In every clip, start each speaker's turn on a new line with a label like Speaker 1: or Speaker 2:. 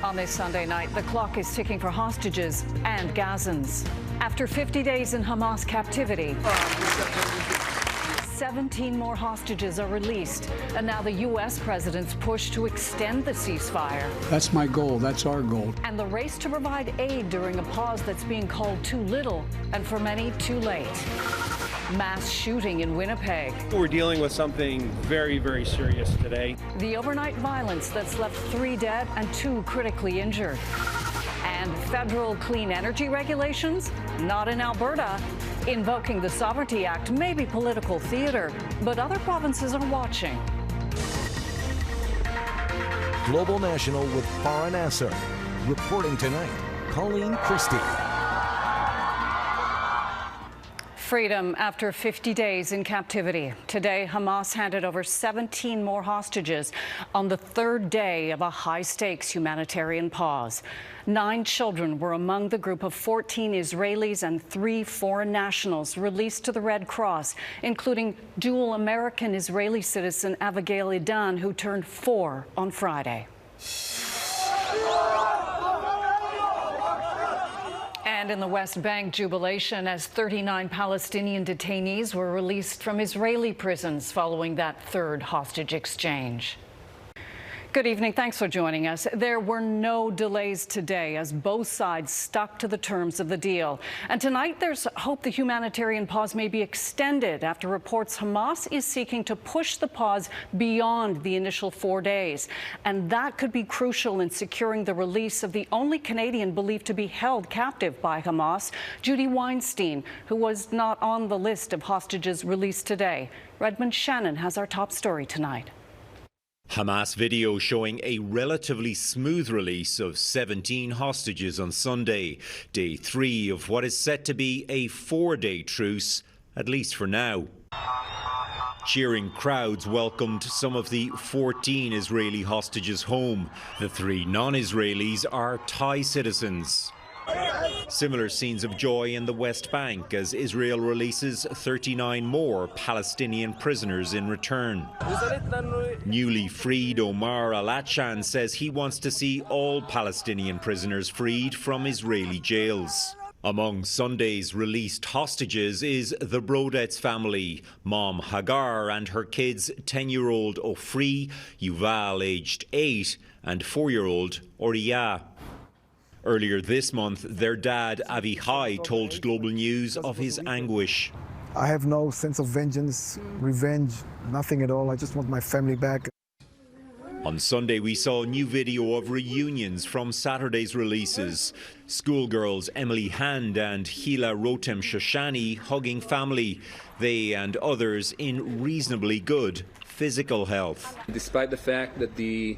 Speaker 1: On this Sunday night, the clock is ticking for hostages and Gazans. After 50 days in Hamas captivity, 17 more hostages are released, and now the U.S. president's push to extend the ceasefire.
Speaker 2: That's my goal. That's our goal.
Speaker 1: And the race to provide aid during a pause that's being called too little, and for many, too late. Mass shooting in Winnipeg.
Speaker 3: We're dealing with something very, very serious today.
Speaker 1: The overnight violence that's left 3 dead and 2 critically injured. And federal clean energy regulations? Not in Alberta. Invoking the Sovereignty Act may be political theater, but other provinces are watching.
Speaker 4: Global National with Farah Nasser. Reporting tonight, Colleen Christie.
Speaker 1: Freedom after 50 days in captivity. Today, Hamas handed over 17 more hostages on the 3rd day of a high-stakes humanitarian pause. 9 children were among the group of 14 Israelis and 3 foreign nationals released to the Red Cross, including dual American-Israeli citizen Abigail Idan, who turned 4 on Friday. And in the West Bank, jubilation as 39 Palestinian detainees were released from Israeli prisons following that 3rd hostage exchange. Good evening. Thanks for joining us. There were no delays today as both sides stuck to the terms of the deal. And tonight there's hope the humanitarian pause may be extended after reports Hamas is seeking to push the pause beyond the initial 4 days. And that could be crucial in securing the release of the only Canadian believed to be held captive by Hamas, Judih Weinstein, who was not on the list of hostages released today. Redmond Shannon has our top story tonight.
Speaker 5: Hamas video showing a relatively smooth release of 17 hostages on Sunday, day 3 of what is set to be a 4-day truce, at least for now. Cheering crowds welcomed some of the 14 Israeli hostages home. The 3 non-Israelis are Thai citizens. Similar scenes of joy in the West Bank as Israel releases 39 more Palestinian prisoners in return. Newly freed Omar Al-Atshan says he wants to see all Palestinian prisoners freed from Israeli jails. Among Sunday's released hostages is the Brodet's family, Mom Hagar and her kids 10-year-old Ofri, Yuval aged 8 and 4-year-old Oriya. Earlier this month, their dad, Avihai, told Global News of his anguish.
Speaker 6: I have no sense of vengeance, revenge, nothing at all. I just want my family back.
Speaker 5: On Sunday, we saw a new video of reunions from Saturday's releases. Schoolgirls Emily Hand and Hila Rotem Shoshani hugging family. They and others in reasonably good physical health.
Speaker 7: Despite the fact that the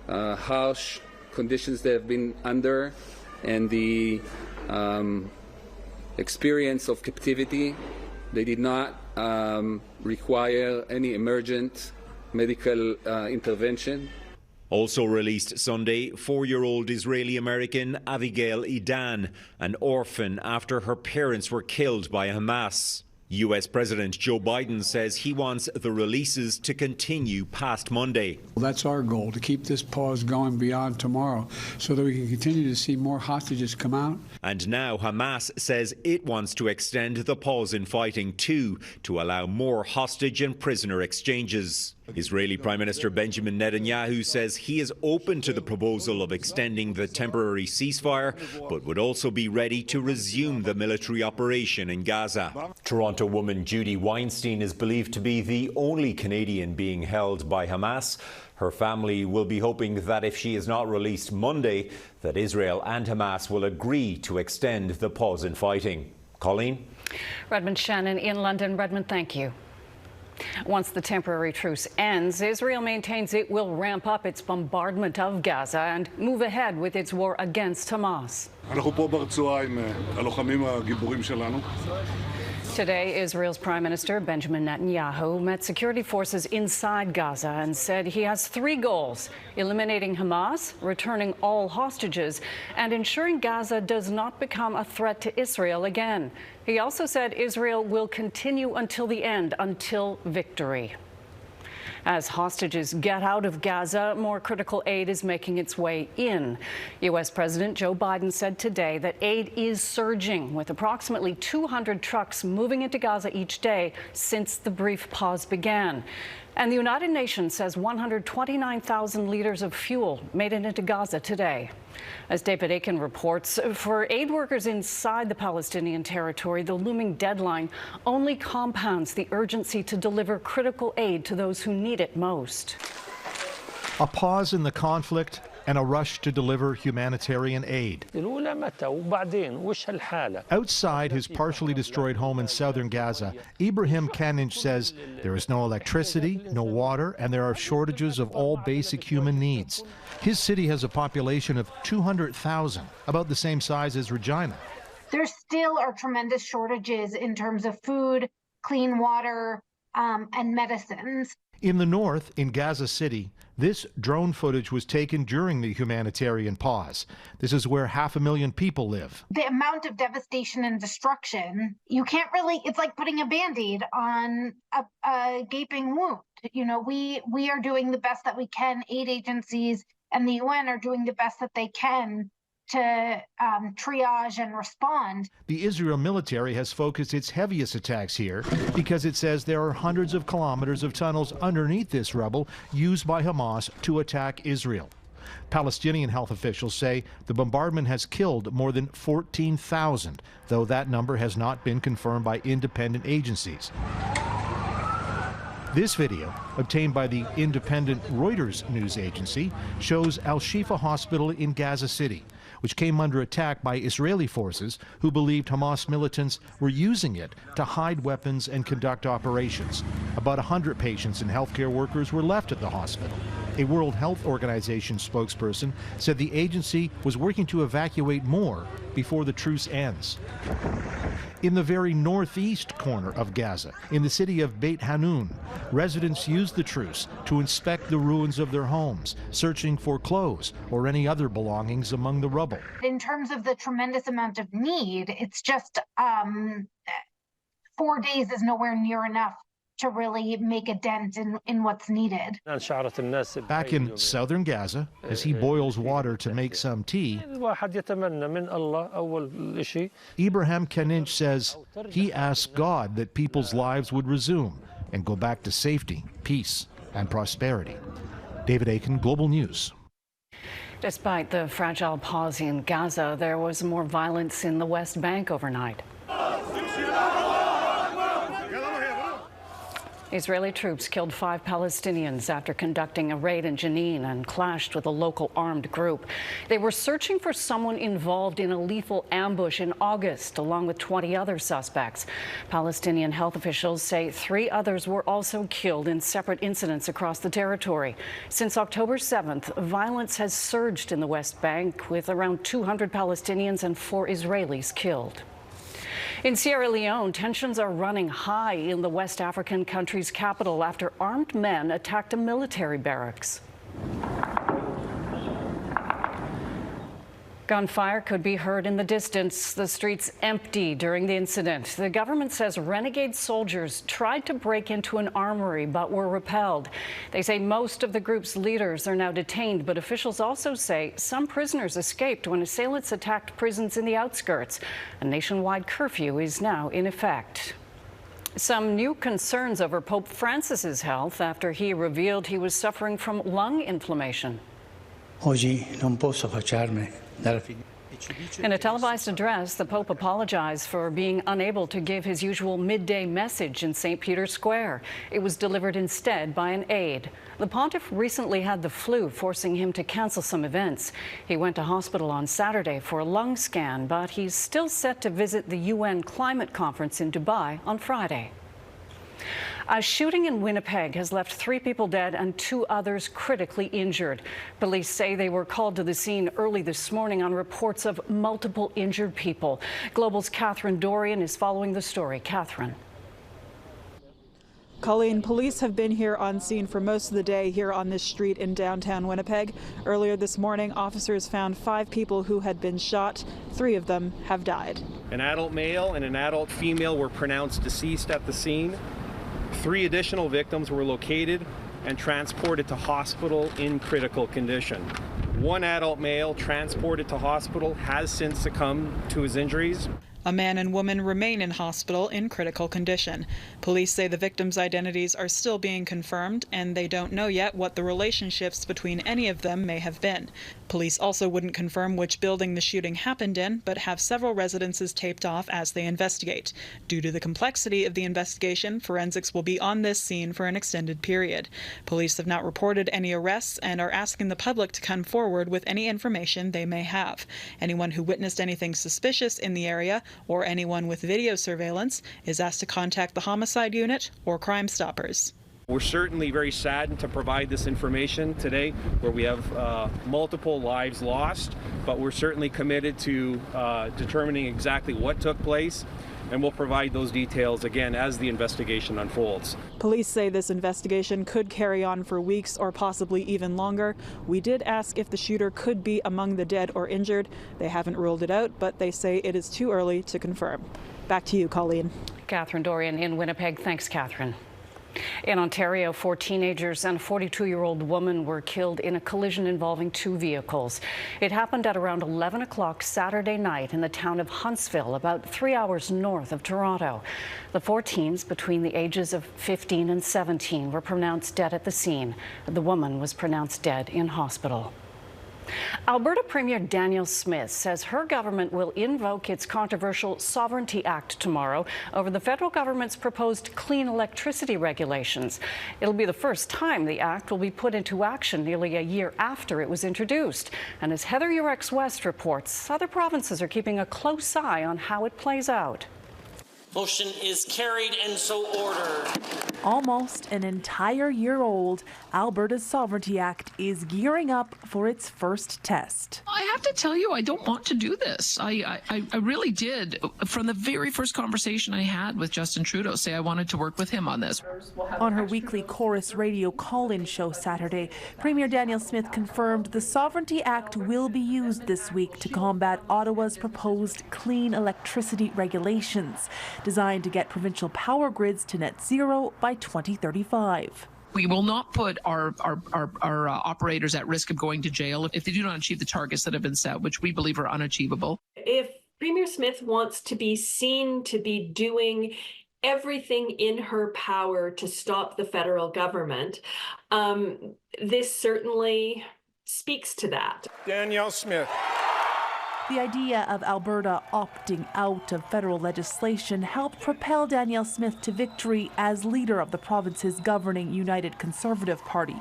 Speaker 7: harsh conditions they have been under and the experience of captivity, they did not require any emergent medical intervention.
Speaker 5: Also released Sunday, 4-year-old Israeli-American Abigail Idan, an orphan after her parents were killed by Hamas. U.S. President Joe Biden says he wants the releases to continue past Monday.
Speaker 2: Well, that's our goal, to keep this pause going beyond tomorrow so that we can continue to see more hostages come out.
Speaker 5: And now Hamas says it wants to extend the pause in fighting too, to allow more hostage and prisoner exchanges. Israeli Prime Minister Benjamin Netanyahu says he is open to the proposal of extending the temporary ceasefire, but would also be ready to resume the military operation in Gaza. Toronto woman Judih Weinstein is believed to be the only Canadian being held by Hamas. Her family will be hoping that if she is not released Monday, that Israel and Hamas will agree to extend the pause in fighting. Colleen?
Speaker 1: Redmond Shannon in London. Redmond, thank you. Once the temporary truce ends, Israel maintains it will ramp up its bombardment of Gaza and move ahead with its war against Hamas. Today, Israel's Prime Minister Benjamin Netanyahu met security forces inside Gaza and said he has 3 goals: eliminating Hamas, returning all hostages, and ensuring Gaza does not become a threat to Israel again. He also said Israel will continue until the end, until victory. As hostages get out of Gaza, more critical aid is making its way in. U.S. President Joe Biden said today that aid is surging, with approximately 200 trucks moving into Gaza each day since the brief pause began. And the United Nations says 129,000 liters of fuel made it into Gaza today. As David Akin reports, for aid workers inside the Palestinian territory, the looming deadline only compounds the urgency to deliver critical aid to those who need it most.
Speaker 8: A pause in the conflict and a rush to deliver humanitarian aid. Outside his partially destroyed home in southern Gaza, Ibrahim Kaninj says there is no electricity, no water, and there are shortages of all basic human needs. His city has a population of 200,000, about the same size as Regina.
Speaker 9: There still are tremendous shortages in terms of food, clean water, and medicines.
Speaker 8: In the north, in Gaza City, this drone footage was taken during the humanitarian pause. This is where 500,000 people live.
Speaker 9: The amount of devastation and destruction, you can't really, it's like putting a Band-Aid on a gaping wound. You know, we are doing the best that we can. Aid agencies and the UN are doing the best that they can to triage and respond.
Speaker 8: The Israel military has focused its heaviest attacks here because it says there are hundreds of kilometers of tunnels underneath this rubble used by Hamas to attack Israel. Palestinian health officials say the bombardment has killed more than 14,000, though that number has not been confirmed by independent agencies. This video, obtained by the independent Reuters news agency, shows Al-Shifa Hospital in Gaza City, which came under attack by Israeli forces who believed Hamas militants were using it to hide weapons and conduct operations. About 100 patients and healthcare workers were left at the hospital. A World Health Organization spokesperson said the agency was working to evacuate more before the truce ends. In the very northeast corner of Gaza, in the city of Beit Hanun, residents used the truce to inspect the ruins of their homes, searching for clothes or any other belongings among the rubble.
Speaker 9: In terms of the tremendous amount of need, it's just 4 days is nowhere near enough to really make a dent in what's needed.
Speaker 8: Back in southern Gaza, as he boils water to make some tea, Ibrahim Kaninj says he asks God that people's lives would resume and go back to safety, peace, and prosperity. David Akin, Global News.
Speaker 1: Despite the fragile pause in Gaza, there was more violence in the West Bank overnight. Israeli troops killed 5 Palestinians after conducting a raid in Jenin and clashed with a local armed group. They were searching for someone involved in a lethal ambush in August, along with 20 other suspects. Palestinian health officials say 3 others were also killed in separate incidents across the territory. Since October 7th, violence has surged in the West Bank, with around 200 Palestinians and 4 Israelis killed. In Sierra Leone, tensions are running high in the West African country's capital after armed men attacked a military barracks. Gunfire could be heard in the distance. The streets empty during the incident. The government says renegade soldiers tried to break into an armory but were repelled. They say most of the group's leaders are now detained, but officials also say some prisoners escaped when assailants attacked prisons in the outskirts. A nationwide curfew is now in effect. Some new concerns over Pope Francis's health after he revealed he was suffering from lung inflammation.
Speaker 10: Oggi non posso facciarmi.
Speaker 1: In a televised address, the Pope apologized for being unable to give his usual midday message in St. Peter's Square. It was delivered instead by an aide. The pontiff recently had the flu, forcing him to cancel some events. He went to hospital on Saturday for a lung scan, but he's still set to visit the UN climate conference in Dubai on Friday. A shooting in Winnipeg has left 3 people dead and 2 others critically injured. Police say they were called to the scene early this morning on reports of multiple injured people. Global's Catherine Dorian is following the story. Catherine.
Speaker 11: Colleen, police have been here on scene for most of the day here on this street in downtown Winnipeg. Earlier this morning, officers found 5 people who had been shot. 3 of them have died.
Speaker 3: An adult male and an adult female were pronounced deceased at the scene. 3 additional victims were located. and transported to hospital in critical condition. One adult male transported to hospital has since succumbed to his injuries.
Speaker 11: A man and woman remain in hospital in critical condition. Police say the victims' identities are still being confirmed, and they don't know yet what the relationships between any of them may have been. Police also wouldn't confirm which building the shooting happened in, but have several residences taped off as they investigate. Due to the complexity of the investigation, forensics will be on this scene for an extended period. Police have not reported any arrests and are asking the public to come forward with any information they may have. Anyone who witnessed anything suspicious in the area or anyone with video surveillance is asked to contact the Homicide Unit or Crime Stoppers.
Speaker 3: We're certainly very saddened to provide this information today where we have multiple lives lost, but we're certainly committed to determining exactly what took place, and we'll provide those details again as the investigation unfolds.
Speaker 11: Police say this investigation could carry on for weeks or possibly even longer. We did ask if the shooter could be among the dead or injured. They haven't ruled it out, but they say it is too early to confirm. Back to you, Colleen.
Speaker 1: Catherine Dorian in Winnipeg. Thanks, Catherine. In Ontario, 4 teenagers and a 42-year-old woman were killed in a collision involving 2 vehicles. It happened at around 11 o'clock Saturday night in the town of Huntsville, about 3 hours north of Toronto. The 4 teens between the ages of 15 and 17 were pronounced dead at the scene. The woman was pronounced dead in hospital. Alberta Premier Danielle Smith says her government will invoke its controversial Sovereignty Act tomorrow over the federal government's proposed clean electricity regulations. It'll be the first time the act will be put into action nearly a year after it was introduced. And as Heather Yurex-West reports, other provinces are keeping a close eye on how it plays out.
Speaker 12: Motion is carried and so ordered.
Speaker 13: Almost an entire year old, Alberta's Sovereignty Act is gearing up for its first test.
Speaker 14: I have to tell you, I don't want to do this. I really did. From the very first conversation I had with Justin Trudeau, say I wanted to work with him on this.
Speaker 13: On her weekly Chorus radio call-in show Saturday, Premier Danielle Smith confirmed the Sovereignty Act will be used this week to combat Ottawa's proposed clean electricity regulations, designed to get provincial power grids to net zero by 2035.
Speaker 14: We will not put our operators at risk of going to jail if they do not achieve the targets that have been set, which we believe are unachievable.
Speaker 15: If Premier Smith wants to be seen to be doing everything in her power to stop the federal government, this certainly speaks to that.
Speaker 16: Danielle Smith.
Speaker 13: The idea of Alberta opting out of federal legislation helped propel Danielle Smith to victory as leader of the province's governing United Conservative Party,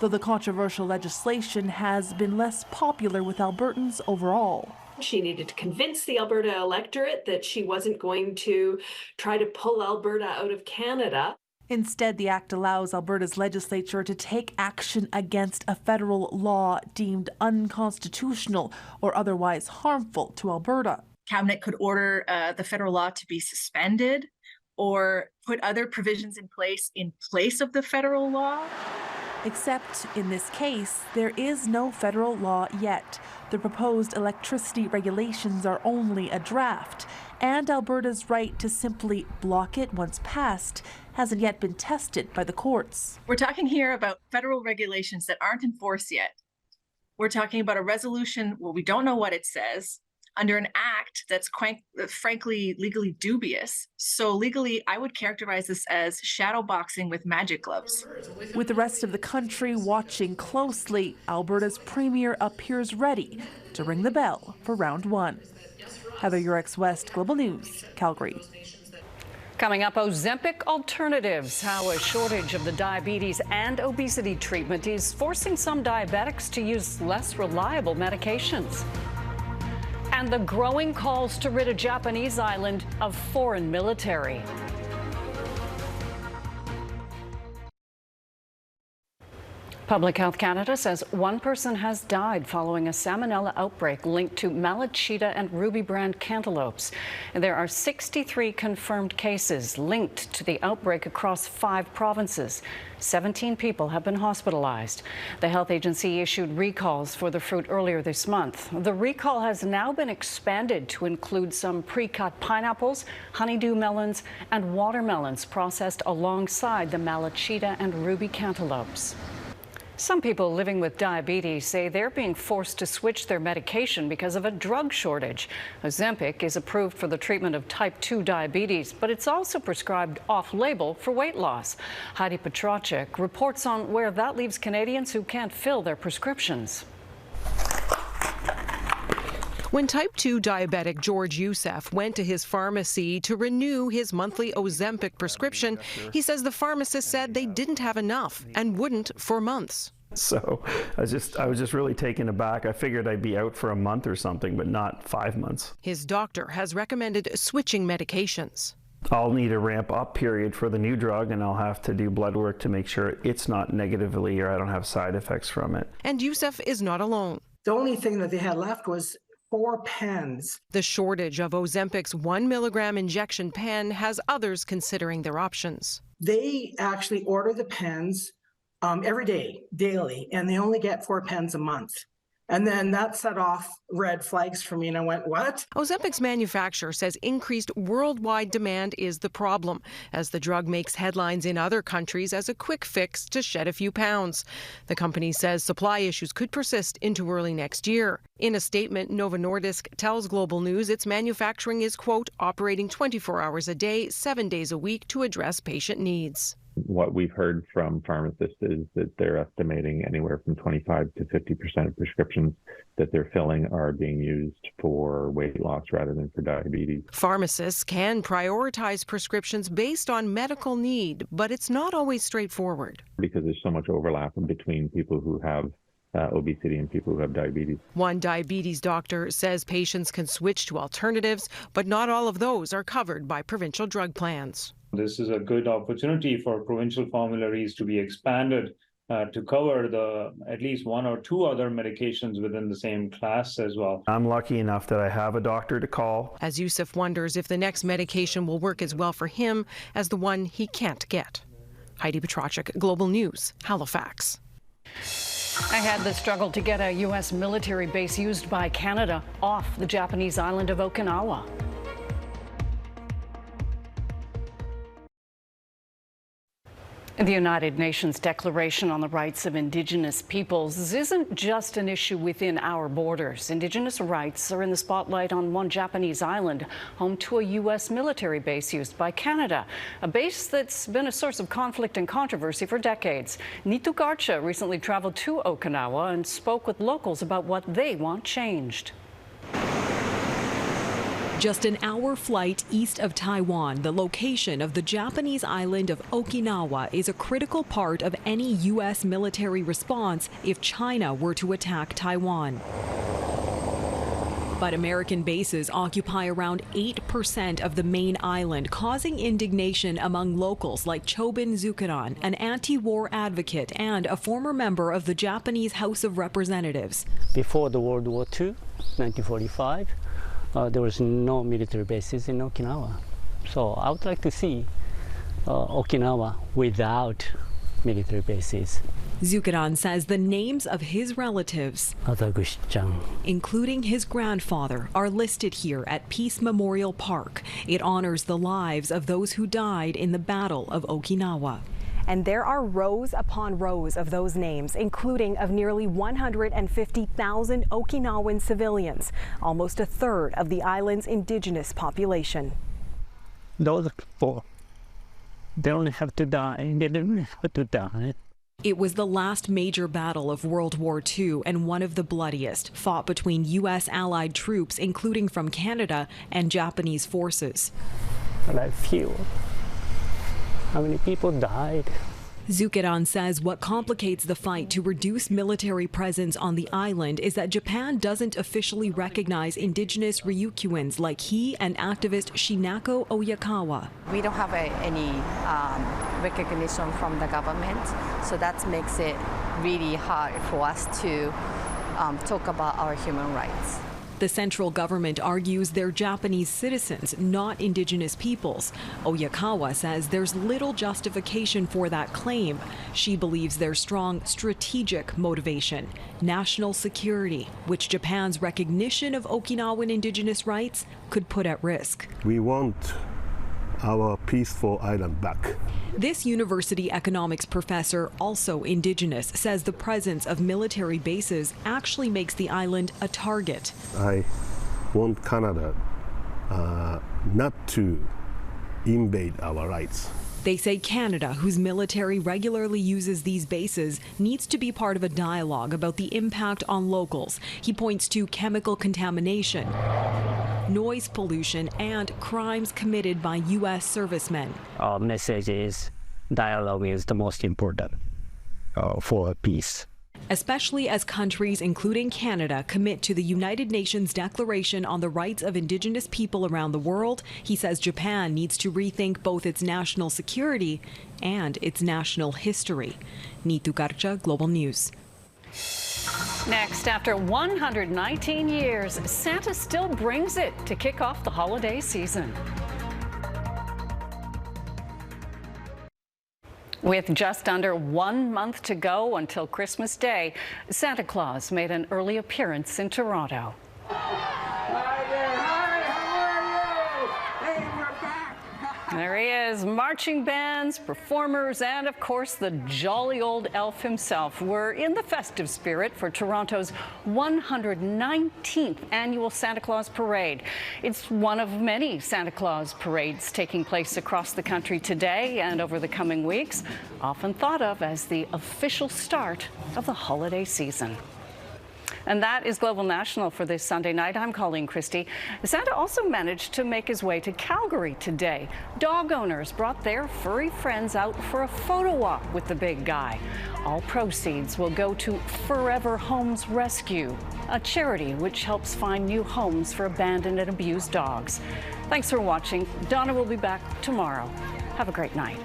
Speaker 13: though the controversial legislation has been less popular with Albertans overall.
Speaker 15: She needed to convince the Alberta electorate that she wasn't going to try to pull Alberta out of Canada.
Speaker 13: Instead, the act allows Alberta's legislature to take action against a federal law deemed unconstitutional or otherwise harmful to Alberta.
Speaker 17: Cabinet could order the federal law to be suspended or put other provisions in place of the federal law.
Speaker 13: Except in this case, there is no federal law yet. The proposed electricity regulations are only a draft, and Alberta's right to simply block it once passed hasn't yet been tested by the courts.
Speaker 17: We're talking here about federal regulations that aren't enforced yet. We're talking about a resolution where we don't know what it says, under an act that's frankly legally dubious. So legally, I would characterize this as shadow boxing with magic gloves.
Speaker 13: With the rest of the country watching closely, Alberta's premier appears ready to ring the bell for round 1. Heather Yurex-West, Global News, Calgary.
Speaker 1: Coming up, Ozempic alternatives, how a shortage of the diabetes and obesity treatment is forcing some diabetics to use less reliable medications. And the growing calls to rid a Japanese island of foreign military. Public Health Canada says one person has died following a salmonella outbreak linked to Malachita and ruby brand cantaloupes. And there are 63 confirmed cases linked to the outbreak across 5 provinces. 17 people have been hospitalized. The health agency issued recalls for the fruit earlier this month. The recall has now been expanded to include some pre-cut pineapples, honeydew melons, and watermelons processed alongside the Malachita and ruby cantaloupes. Some people living with diabetes say they're being forced to switch their medication because of a drug shortage. Ozempic is approved for the treatment of type 2 diabetes, but it's also prescribed off-label for weight loss. Heidi Petracek reports on where that leaves Canadians who can't fill their prescriptions.
Speaker 16: When type 2 diabetic George Youssef went to his pharmacy to renew his monthly Ozempic prescription, he says the pharmacist said they didn't have enough and wouldn't for months.
Speaker 18: So I was just really taken aback. I figured I'd be out for a month or something, but not 5 months.
Speaker 16: His doctor has recommended switching medications.
Speaker 18: I'll need a ramp up period for the new drug, and I'll have to do blood work to make sure it's not negatively or I don't have side effects from it.
Speaker 16: And Youssef is not alone.
Speaker 19: The only thing that they had left was 4 pens.
Speaker 16: The shortage of Ozempic's 1 milligram injection pen has others considering their options.
Speaker 19: They actually order the pens every day, daily, and they only get 4 pens a month. And then that set off red flags for me, and I went, what?
Speaker 16: Ozempic's manufacturer says increased worldwide demand is the problem, as the drug makes headlines in other countries as a quick fix to shed a few pounds. The company says supply issues could persist into early next year. In a statement, Novo Nordisk tells Global News its manufacturing is, quote, operating 24 hours a day, 7 days a week to address patient needs.
Speaker 20: What we've heard from pharmacists is that they're estimating anywhere from 25 to 50% of prescriptions that they're filling are being used for weight loss rather than for diabetes.
Speaker 16: Pharmacists can prioritize prescriptions based on medical need, but it's not always straightforward.
Speaker 20: Because there's so much overlap between people who have obesity and people who have diabetes.
Speaker 16: One diabetes doctor says patients can switch to alternatives, but not all of those are covered by provincial drug plans.
Speaker 21: This is a good opportunity for provincial formularies to be expanded to cover at least 1 or 2 other medications within the same class as well.
Speaker 18: I'm lucky enough that I have a doctor to call.
Speaker 16: As Youssef wonders if the next medication will work as well for him as the one he can't get. Heidi Petracek, Global News, Halifax.
Speaker 1: Ahead, the struggle to get a U.S. military base used by Canada off the Japanese island of Okinawa. The United Nations Declaration on the Rights of Indigenous Peoples isn't just an issue within our borders. Indigenous rights are in the spotlight on one Japanese island, home to a U.S. military base used by Canada, a base that's been a source of conflict and controversy for decades. Nitu Garcha recently traveled to Okinawa and spoke with locals about what they want changed.
Speaker 22: Just an hour flight east of Taiwan, the location of the Japanese island of Okinawa is a critical part of any U.S. military response if China were to attack Taiwan. But American bases occupy around 8% of the main island, causing indignation among locals like Chobin Zukaran, an anti-war advocate and a former member of the Japanese House of Representatives.
Speaker 10: Before the World War II, 1945, there was no military bases in Okinawa. So I would like to see Okinawa without military bases.
Speaker 22: Zukaran says the names of his relatives, including his grandfather, are listed here at Peace Memorial Park. It honors the lives of those who died in the Battle of Okinawa.
Speaker 23: And there are rows upon rows of those names, including of nearly 150,000 Okinawan civilians, almost a third of the island's indigenous population.
Speaker 10: Those people, they only have to die. They don't have to die.
Speaker 22: It was the last major battle of World War II and one of the bloodiest, fought between U.S. allied troops, including from Canada, and Japanese forces.
Speaker 10: But I feel how many people died.
Speaker 22: Zukaran says what complicates the fight to reduce military presence on the island is that Japan doesn't officially recognize indigenous Ryukyuans like he and activist Shinako Oyakawa.
Speaker 24: We don't have any recognition from the government, so that makes it
Speaker 4: really hard for us to talk about our human rights.
Speaker 22: The central government argues they're Japanese citizens, not Indigenous peoples. Okinawa says there's little justification for that claim. She believes there's strong strategic motivation, national security, which Japan's recognition of Okinawan Indigenous rights could put at risk.
Speaker 6: We want our peaceful island back.
Speaker 22: This university economics professor, also Indigenous, says the presence of military bases actually makes the island a target.
Speaker 6: I want Canada not to invade our rights.
Speaker 22: They say Canada, whose military regularly uses these bases, needs to be part of a dialogue about the impact on locals. He points to chemical contamination, noise pollution, and crimes committed by U.S. servicemen.
Speaker 10: Our message is dialogue is the most important for peace.
Speaker 22: Especially as countries, including Canada, commit to the United Nations Declaration on the Rights of Indigenous People around the world, he says Japan needs to rethink both its national security and its national history. Nitu Garcha, Global News.
Speaker 1: Next, after 119 years, Santa still brings it to kick off the holiday season. With just under 1 month to go until Christmas Day, Santa Claus made an early appearance in Toronto. There he is, marching bands, performers, and of course the jolly old elf himself. We're in the festive spirit for Toronto's 119th annual Santa Claus Parade. It's one of many Santa Claus parades taking place across the country today and over the coming weeks, often thought of as the official start of the holiday season. And that is Global National for this Sunday night. I'm Colleen Christie. Santa also managed to make his way to Calgary today. Dog owners brought their furry friends out for a photo walk with the big guy. All proceeds will go to Forever Homes Rescue, a charity which helps find new homes for abandoned and abused dogs. Thanks for watching. Donna will be back tomorrow. Have a great night.